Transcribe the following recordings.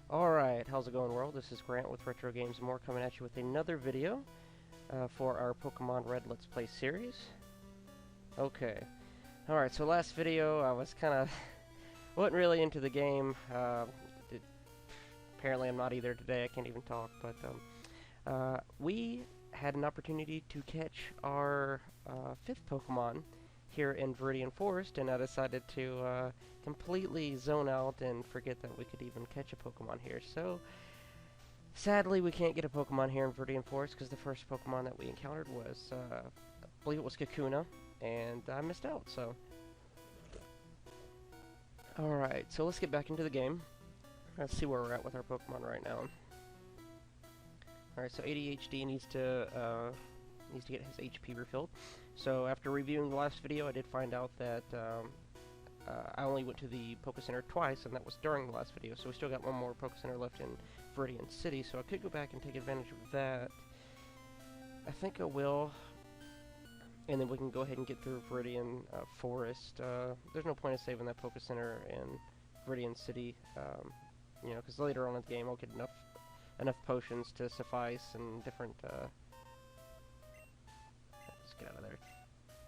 Alright, how's it going, world? This is Grant with Retro Games and More, coming at you with another video for our Pokemon Red Let's Play series. Okay. Alright, so last video I was kind of wasn't really into the game. It, Apparently I'm not either today, I can't even talk, but we had an opportunity to catch our fifth Pokemon here in Viridian Forest, and I decided to completely zone out and forget that we could even catch a Pokemon here. So, sadly, we can't get a Pokemon here in Viridian Forest because the first Pokemon that we encountered was, I believe it was Kakuna, and I missed out, so. Alright, so let's get back into the game. Let's see where we're at with our Pokemon right now. Alright, so ADHD needs to get his HP refilled. So after reviewing the last video, I did find out that I only went to the Poke Center twice, and that was during the last video. So we still got one more Poke Center left in Viridian City, so I could go back and take advantage of that. I think I will, and then we can go ahead and get through Viridian Forest. There's no point in saving that Poke Center in Viridian City, you know, because later on in the game I'll get enough potions to suffice and different let's get out of there.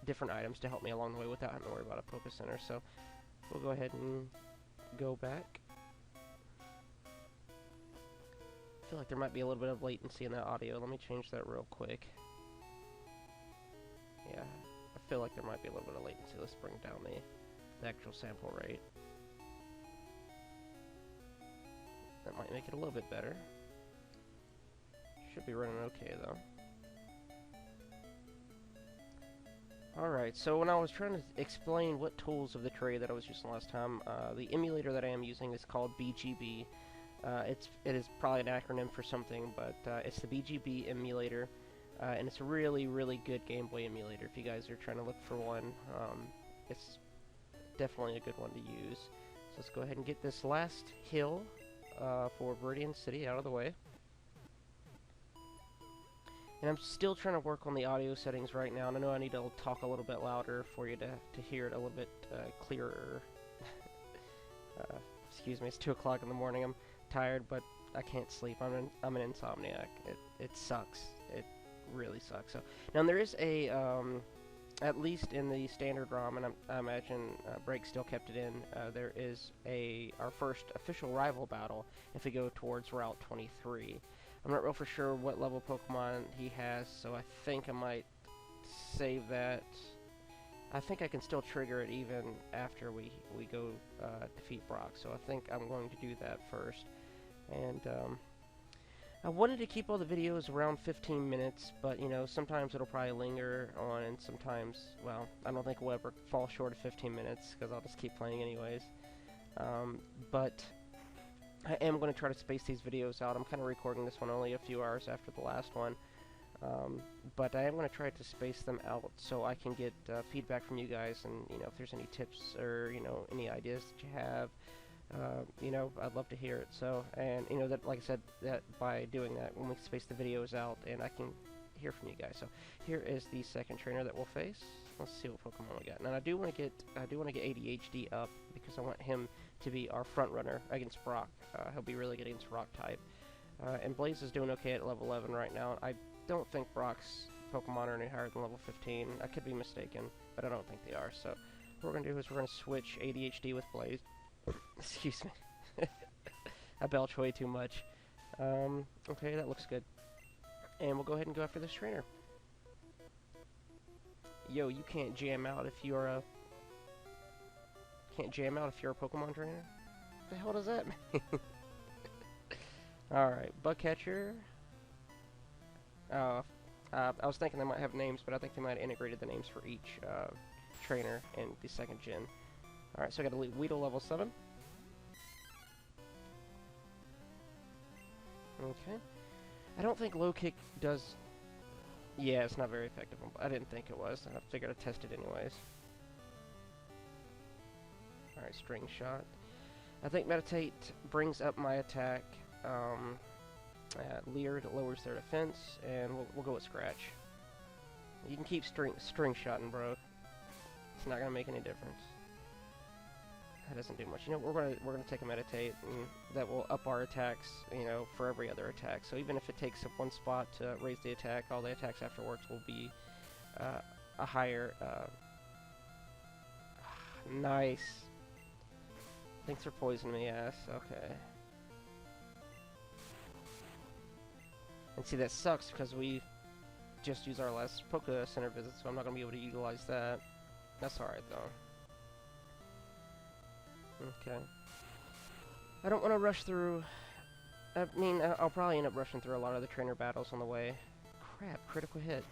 Different items to help me along the way without having to worry about a Poke Center. So we'll go ahead and go back. I feel like there might be a little bit of latency in that audio. Let me change that real quick. Yeah, I feel like there might be a little bit of latency. Let's bring down the actual sample rate. That might make it a little bit better. Should be running okay though. Alright, so when I was trying to explain what tools of the tray that I was using last time, the emulator that I am using is called BGB. It is probably an acronym for something, but it's the BGB emulator, and it's a really, really good Game Boy emulator. If you guys are trying to look for one, it's definitely a good one to use. So let's go ahead and get this last hill for Viridian City out of the way. And I'm still trying to work on the audio settings right now, and I know I need to talk a little bit louder for you to hear it a little bit clearer. Excuse me, it's 2 o'clock in the morning. I'm tired, but I can't sleep. I'm an insomniac. It sucks. It really sucks. So now there is a at least in the standard ROM, and I imagine Break still kept it in. There is our first official rival battle if we go towards Route 23. I'm not real for sure what level Pokemon he has, so I think I might save that. I think I can still trigger it even after we go defeat Brock, so I think I'm going to do that first. And I wanted to keep all the videos around 15 minutes, but you know, sometimes it'll probably linger on, and sometimes, well, I don't think we'll ever fall short of 15 minutes, because I'll just keep playing anyways. But I am going to try to space these videos out. I'm kind of recording this one only a few hours after the last one. But I am going to try to space them out so I can get feedback from you guys, and you know, if there's any tips or you know, any ideas that you have, you know, I'd love to hear it. So, and you know, that, like I said, that by doing that, when we space the videos out, and I can hear from you guys. So here is the second trainer that we'll face. Let's see what Pokemon we got. And I do want to get ADHD up because I want him to be our front runner against Brock. He'll be really good against Rock type. And Blaze is doing okay at level 11 right now. I don't think Brock's Pokemon are any higher than level 15. I could be mistaken, but I don't think they are. So what we're going to do is we're going to switch ADHD with Blaze. Excuse me. I belch way too much. Okay, that looks good. And we'll go ahead and go after this trainer. Yo, you can't jam out if you're a... Can't jam out if you're a Pokemon trainer? What the hell does that mean? Alright, Bugcatcher. I was thinking they might have names, but I think they might have integrated the names for each trainer in the second gen. Alright, so I got a Weedle level 7. Okay. I don't think low kick does... Yeah, it's not very effective. I didn't think it was. I figured I'd test it anyways. Alright, String Shot. I think Meditate brings up my attack. Leered lowers their defense, and we'll go with Scratch. You can keep string shotting, bro. It's not gonna make any difference. that doesn't do much. You know, we're gonna take a meditate, and that will up our attacks. You know, for every other attack. So even if it takes up one spot to raise the attack, all the attacks afterwards will be a higher. Nice. Thanks for poisoning me, ass. Okay. And see, that sucks because we just used our last Poke Center visit, so I'm not gonna be able to utilize that. That's alright though. Okay. I don't want to rush through. I mean, I'll probably end up rushing through a lot of the trainer battles on the way. Crap, critical hit.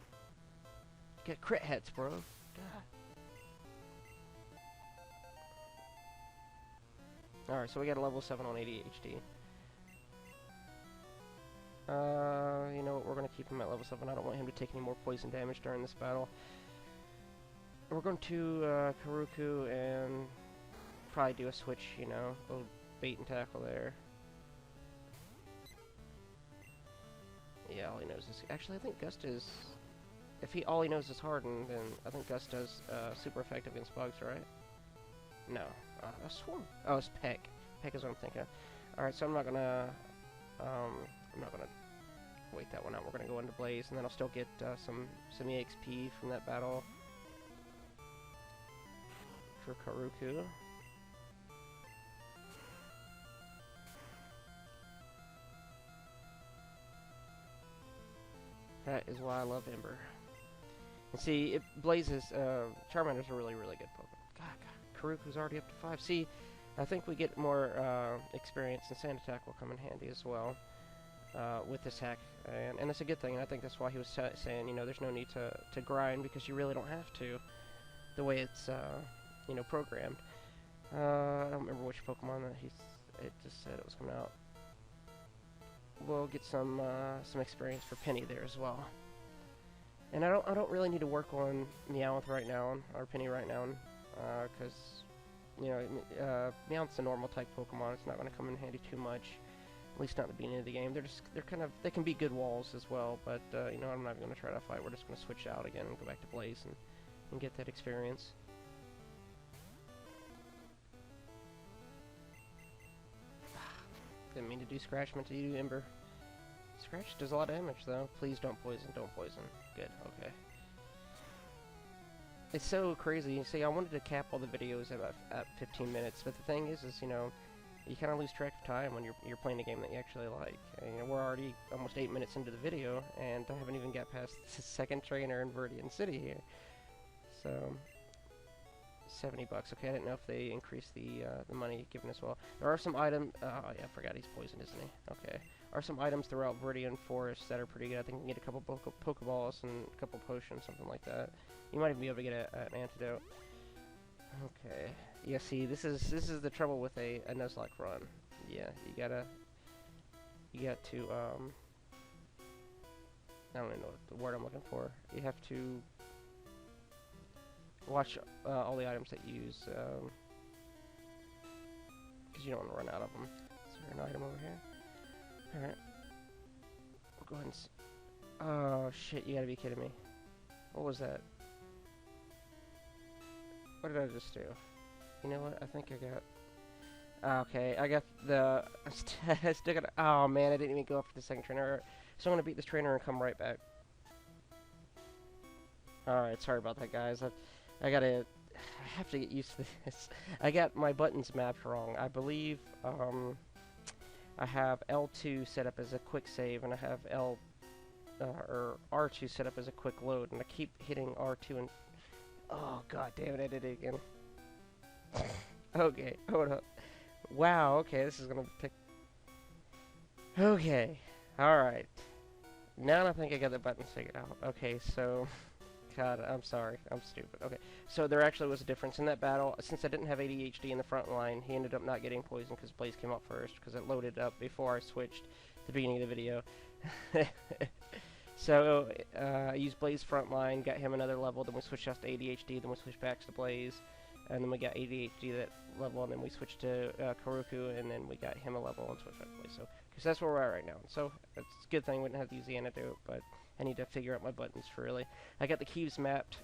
Get crit hits, bro. God. Alright, so we got a level 7 on ADHD. You know what, we're going to keep him at level 7. I don't want him to take any more poison damage during this battle. We're going to Karuku and probably do a switch, you know, a little bait and tackle there. Yeah, all he knows is... Actually, I think Gust is... If all he knows is Harden, then I think Gust does super effective against bugs, right? No. I swore. Oh, it's Peck. Peck is what I'm thinking. Alright, so I'm not gonna wait that one out. We're gonna go into Blaze, and then I'll still get some EXP from that battle for Karuku. That is why I love Ember. And see, Blaze's Charmander's a really, really good Pokemon. God, Karuku's already up to 5. See, I think we get more experience, and Sand Attack will come in handy as well with this hack. And it's a good thing, and I think that's why he was saying, you know, there's no need to grind, because you really don't have to, the way it's, you know, programmed. I don't remember which Pokemon that it just said it was coming out. We'll get some experience for Penny there as well. And I don't really need to work on Meowth right now, or Penny right now, because you know, Meowth's a normal type Pokemon. It's not going to come in handy too much, at least not at the beginning of the game. They can be good walls as well, but you know, I'm not going to try to fight. We're just going to switch out again and go back to Blaze and get that experience. Didn't mean to do Scratchment to you, Ember. Scratch does a lot of damage, though. Please don't poison. Don't poison. Good. Okay. It's so crazy. You see, I wanted to cap all the videos at 15 minutes, but the thing is, you know, you kind of lose track of time when you're playing a game that you actually like. And, you know, we're already almost 8 minutes into the video, and I haven't even got past the second trainer in Viridian City here. So, $70. Okay, I didn't know if they increased the money given as well. There are some items. Oh yeah, I forgot he's poisoned, isn't he? Okay. Are some items throughout Viridian Forest that are pretty good. I think you can get a couple Pokeballs and a couple potions, something like that. You might even be able to get an antidote. Okay. Yeah. See, this is the trouble with a Nuzlocke run. Yeah, you got to I don't even know what the word I'm looking for. You have to watch all the items that you use, because you don't want to run out of them. Is there an item over here? Alright. We'll go ahead and see. Oh, shit, you gotta be kidding me. What was that? What did I just do? You know what? I think I got... okay, I got the... I still got... Oh, man, I didn't even go up to the second trainer. So I'm gonna beat this trainer and come right back. Alright, sorry about that, guys. I have to get used to this. I got my buttons mapped wrong. I believe, I have L2 set up as a quick save, and I have or R2 set up as a quick load, and I keep hitting R2 and... Oh, god damn it, I did it again. Okay, hold up. Wow, okay, this is gonna take... Okay, alright. Now I think I got the buttons figured out. Okay, so... God, I'm sorry. I'm stupid. Okay, so there actually was a difference in that battle. Since I didn't have ADHD in the front line, he ended up not getting poisoned because Blaze came up first, because it loaded up before I switched at the beginning of the video. So, I used Blaze front line, got him another level, then we switched out to ADHD, then we switched back to Blaze, and then we got ADHD that level, and then we switched to Karuku, and then we got him a level and switched back to Blaze. So, because that's where we're at right now. So, it's a good thing we didn't have to use the antidote, but I need to figure out my buttons for really. I got the keys mapped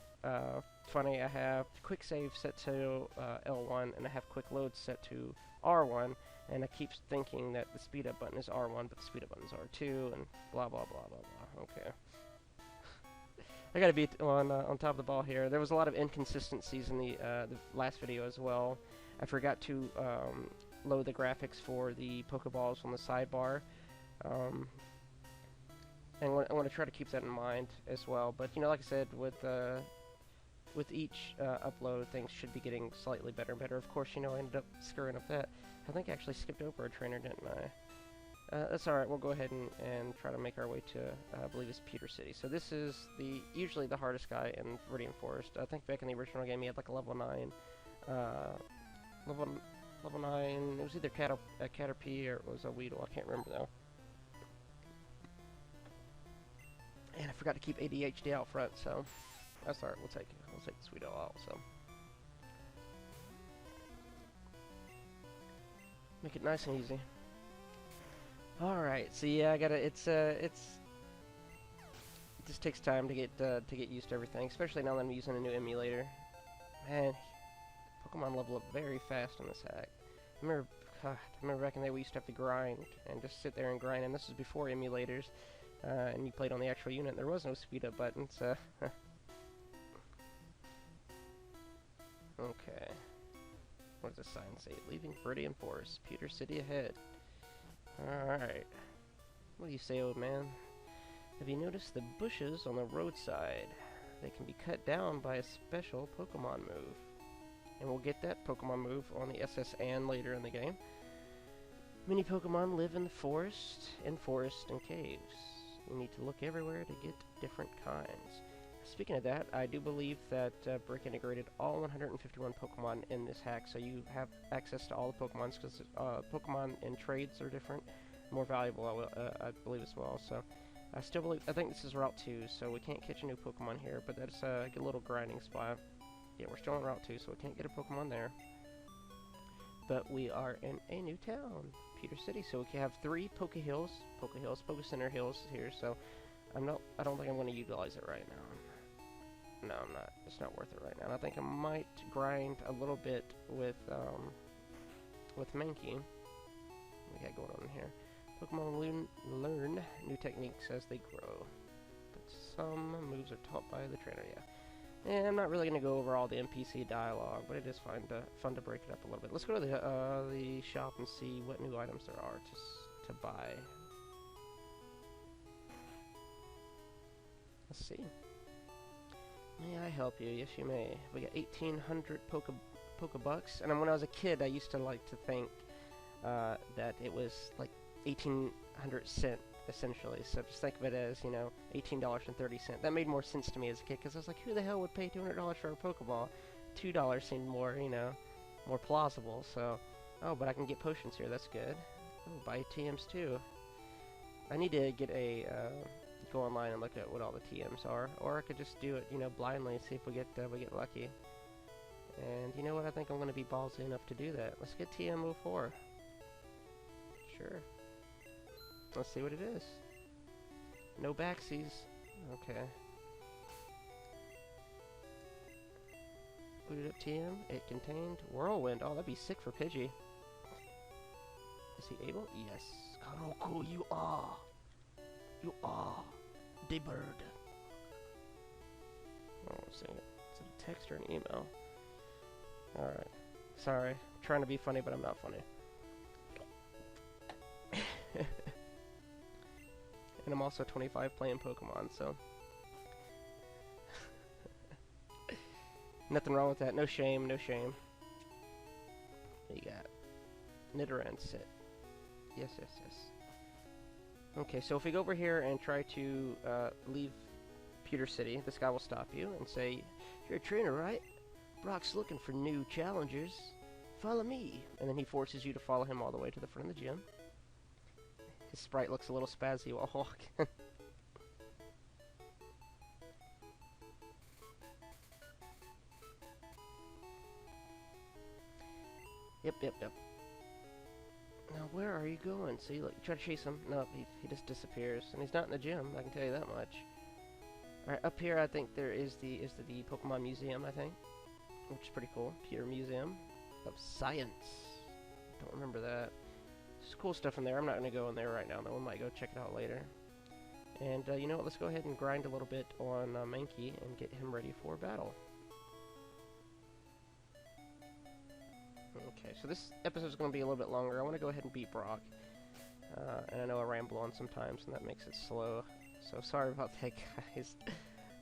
funny, I have quick save set to L1, and I have quick load set to R1, and I keep thinking that the speed up button is R1, but the speed up button is R2, and blah blah blah blah blah. Okay. I gotta be on top of the ball here. There was a lot of inconsistencies in the last video as well. I forgot to load the graphics for the Pokeballs on the sidebar. And I want to try to keep that in mind as well. But, you know, like I said, with each upload, things should be getting slightly better and better. Of course, you know, I ended up screwing up that. I think I actually skipped over a trainer, didn't I? That's alright, we'll go ahead and try to make our way to, I believe it's Pewter City. So this is usually the hardest guy in Viridian Forest. I think back in the original game he had like a level 9. Level 9, it was either a Caterpie or it was a Weedle, I can't remember though. And I forgot to keep ADHD out front, so that's alright, we'll take the Weedle out, so. Make it nice and easy. Alright, so yeah, it just takes time to get used to everything, especially now that I'm using a new emulator. Man, Pokemon level up very fast on this hack. I remember back in the day we used to have to grind and just sit there and grind, and this was before emulators, and you played on the actual unit, and there was no speed up button, so. Okay. What does the sign say? Leaving Viridian Forest, Pewter City ahead. Alright. What do you say, old man? Have you noticed the bushes on the roadside? They can be cut down by a special Pokemon move. And we'll get that Pokemon move on the SS Anne later in the game. Many Pokemon live in the forest, and caves. You need to look everywhere to get different kinds. Speaking of that, I do believe that Brick integrated all 151 Pokemon in this hack, so you have access to all the Pokemons, because Pokemon and trades are different, more valuable, I believe as well. So I think this is Route 2, so we can't catch a new Pokemon here, but that's a good little grinding spot. Yeah, we're still on Route 2, so we can't get a Pokemon there. But we are in a new town, Pewter City, so we can have 3 Poke Center Hills here, so I don't think I'm going to utilize it right now. No, I'm not. It's not worth it right now. And I think I might grind a little bit with Mankey. What we got going on here? Pokemon learn new techniques as they grow. But some moves are taught by the trainer, yeah. And I'm not really going to go over all the NPC dialogue, but it is fun to break it up a little bit. Let's go to the shop and see what new items there are to buy. Let's see. May I help you? Yes, you may. We got 1,800 Pokebucks, and when I was a kid, I used to like to think that it was like 1,800 cents, essentially. So just think of it as, you know, $18.30. That made more sense to me as a kid, because I was like, who the hell would pay $200 for a Pokeball? $2 seemed more, you know, more plausible. So, oh, but I can get potions here. That's good. Oh, buy TMs too. I need to get a go online and look at what all the TMs are, or I could just do it, you know, blindly and see if we get lucky. And you know what? I think I'm going to be ballsy enough to do that. Let's get TM04. Sure. Let's see what it is. No backsies. Okay. Booted up TM. It contained Whirlwind. Oh, that'd be sick for Pidgey. Is he able? Yes. Karoku, you are. You are the bird. Oh, let's see. Is it a text or an email? Alright. Sorry. I'm trying to be funny, but I'm not funny. And I'm also 25 playing Pokemon, so. Nothing wrong with that. No shame, no shame. What you got? Nidoran sit. Yes, yes, yes. Okay, so if we go over here and try to leave Pewter City, this guy will stop you and say, "You're a trainer, right? Brock's looking for new challengers. Follow me." And then he forces you to follow him all the way to the front of the gym. His sprite looks a little spazzy while walking. Yep. Now, where are you going? See, look, you try to chase him. No, he just disappears. And he's not in the gym, I can tell you that much. Alright, up here I think there is the Pokemon Museum, I think, which is pretty cool. Pewter Museum of Science. Don't remember that. There's cool stuff in there. I'm not going to go in there right now, though. We might go check it out later. And you know what? Let's go ahead and grind a little bit on Mankey and get him ready for battle. Okay, so this episode is going to be a little bit longer. I want to go ahead and beat Brock. And I know I ramble on sometimes, and that makes it slow. So sorry about that, guys.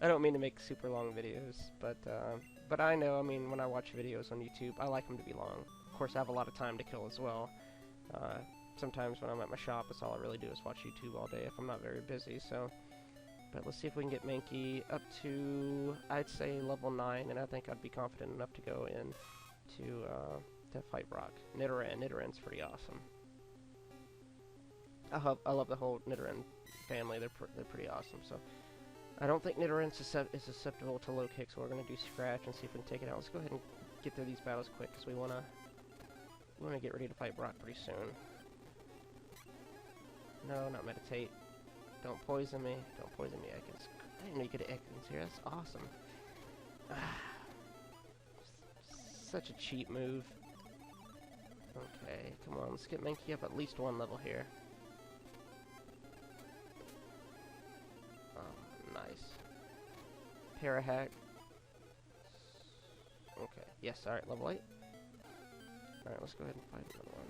I don't mean to make super long videos, but I know, I mean, when I watch videos on YouTube, I like them to be long. Of course, I have a lot of time to kill as well. Sometimes when I'm at my shop, that's all I really do is watch YouTube all day if I'm not very busy, so... But let's see if we can get Mankey up to, I'd say, level 9, and I think I'd be confident enough to go in to fight Brock. Nidorann's pretty awesome. I love the whole Nidoran family. They're pretty awesome. So I don't think Nidoran is susceptible to low kick, so we're gonna do Scratch and see if we can take it out. Let's go ahead and get through these battles quick because we wanna get ready to fight Brock pretty soon. No, not meditate. Don't poison me. Don't poison me, Ekans. I didn't know you could Ekans here. That's awesome. Such a cheap move. Okay, come on. Let's get Mankey up at least one level here. Nice. Parahack. Okay. Yes, alright, level 8. Alright, let's go ahead and find another one.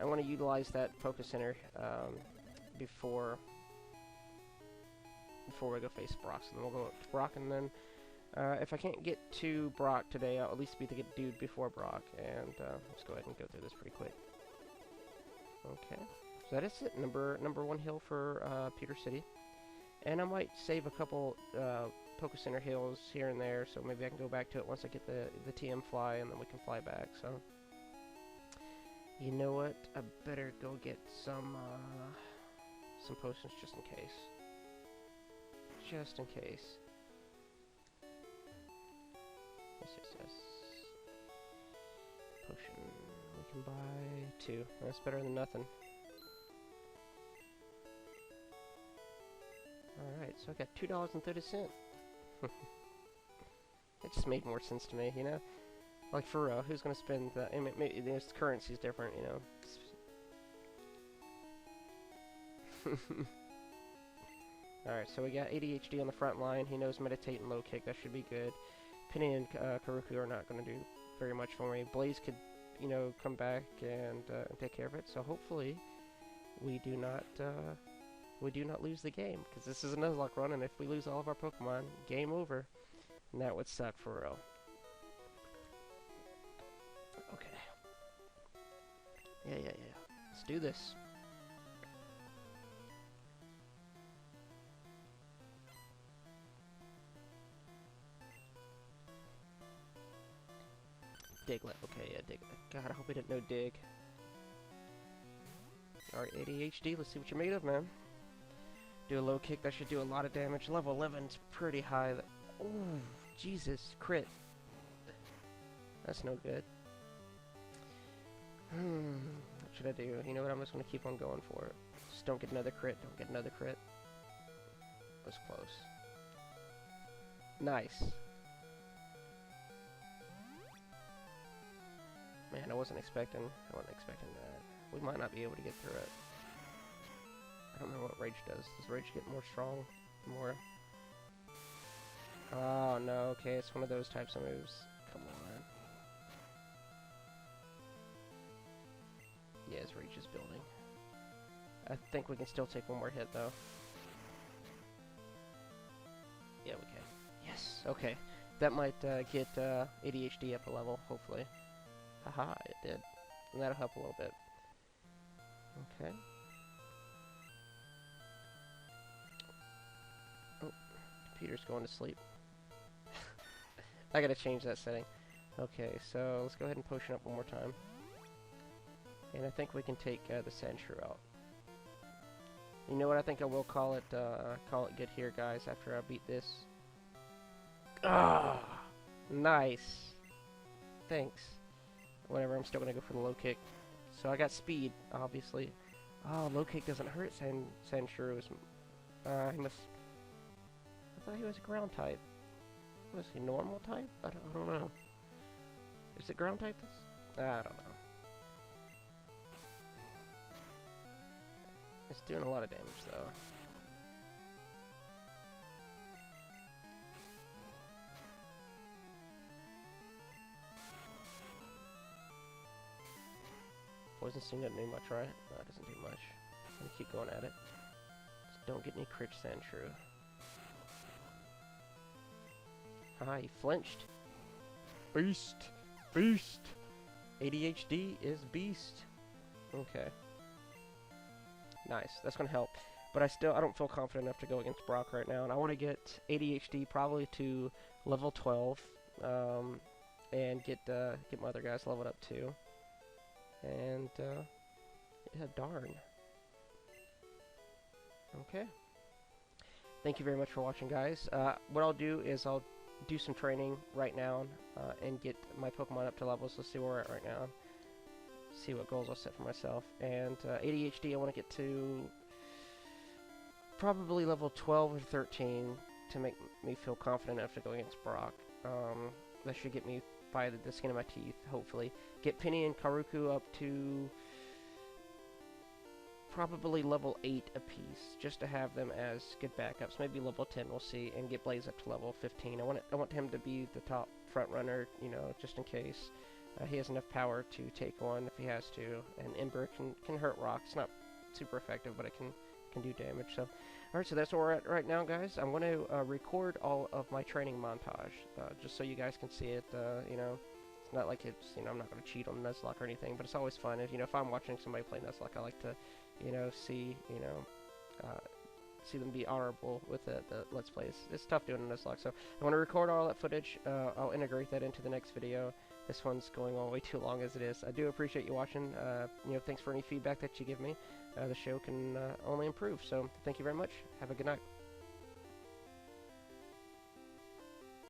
I want to utilize that Poké Center before we go face Brock. So then we'll go up to Brock, and then if I can't get to Brock today, I'll at least be the dude before Brock. And let's go ahead and go through this pretty quick. Okay. So that is it. Number 1 hill for Pewter City. And I might save a couple Poké Center hills here and there, so maybe I can go back to it once I get the TM fly, and then we can fly back. So, you know what? I better go get some potions just in case. Just in case. Yes. Potion. We can buy 2. That's better than nothing. Alright, so I got $2.30. It just made more sense to me, you know? Like, for real, who's gonna spend that? I mean, maybe this currency's different, you know? Alright, so we got ADHD on the front line. He knows meditate and low kick. That should be good. Penny and Karuku are not gonna do very much for me. Blaze could, you know, come back and take care of it. So hopefully, we do not lose the game, because this is a Nuzlocke run, and if we lose all of our Pokemon, game over. And that would suck for real. Okay. Yeah. Let's do this. Diglett. Okay, yeah, Diglett. God, I hope he didn't know Dig. Alright, ADHD, let's see what you're made of, man. Do a low kick, that should do a lot of damage. Level 11's pretty high. Oh, Jesus, crit. That's no good. What should I do? You know what, I'm just going to keep on going for it. Just don't get another crit, don't get another crit. That was close. Nice. Man, I wasn't expecting that. We might not be able to get through it. I don't know what Rage does. Does Rage get more strong? More? Oh, no. Okay, it's one of those types of moves. Come on. Yeah, his Rage is building. I think we can still take one more hit, though. Yeah, we can. Yes! Okay. That might get ADHD up a level, hopefully. Haha, it did. And that'll help a little bit. Okay. Oh, computer's going to sleep. I gotta change that setting. Okay, so let's go ahead and potion up one more time. And I think we can take the Sandshrew out. You know what? I think I will call it good here, guys, after I beat this. Ah! Nice! Thanks. Whatever, I'm still gonna go for the low kick. So I got speed, obviously. Oh, low kick doesn't hurt Sandshrew. He must... thought he was a ground type. Was he normal type? I don't know. Is it ground type? I don't know. It's doing a lot of damage though. Poison Sting doesn't do much, right? No, it doesn't do much. I'm gonna keep going at it. Just don't get any crit sand true. Haha, he flinched. Beast! Beast! ADHD is beast. Okay. Nice, that's gonna help. But I don't feel confident enough to go against Brock right now, and I want to get ADHD probably to level 12, and get my other guys leveled up too. And yeah, darn. Okay. Thank you very much for watching, guys. What I'll do is I'll do some training right now and get my Pokemon up to levels. Let's see where we're at right now. See what goals I'll set for myself. And ADHD, I want to get to probably level 12 or 13 to make me feel confident enough to go against Brock. That should get me by the skin of my teeth, hopefully. Get Penny and Karuku up to probably level 8 apiece, just to have them as good backups. Maybe level 10, we'll see, and get Blaze up to level 15. I want him to be the top front runner, you know, just in case. He has enough power to take one if he has to, and Ember can hurt Rock. It's not super effective, but it can do damage. So, alright, so that's where we're at right now, guys. I'm going to record all of my training montage, just so you guys can see it. You know, it's not like it's, you know, I'm not going to cheat on Nuzlocke or anything, but it's always fun. If, you know, if I'm watching somebody play Nuzlocke, I like to, you know, see them be honorable with the Let's Plays. It's tough doing a Nuzlocke, so I want to record all that footage. I'll integrate that into the next video. This one's going on way too long as it is. I do appreciate you watching. You know, thanks for any feedback that you give me. The show can only improve, so thank you very much. Have a good night.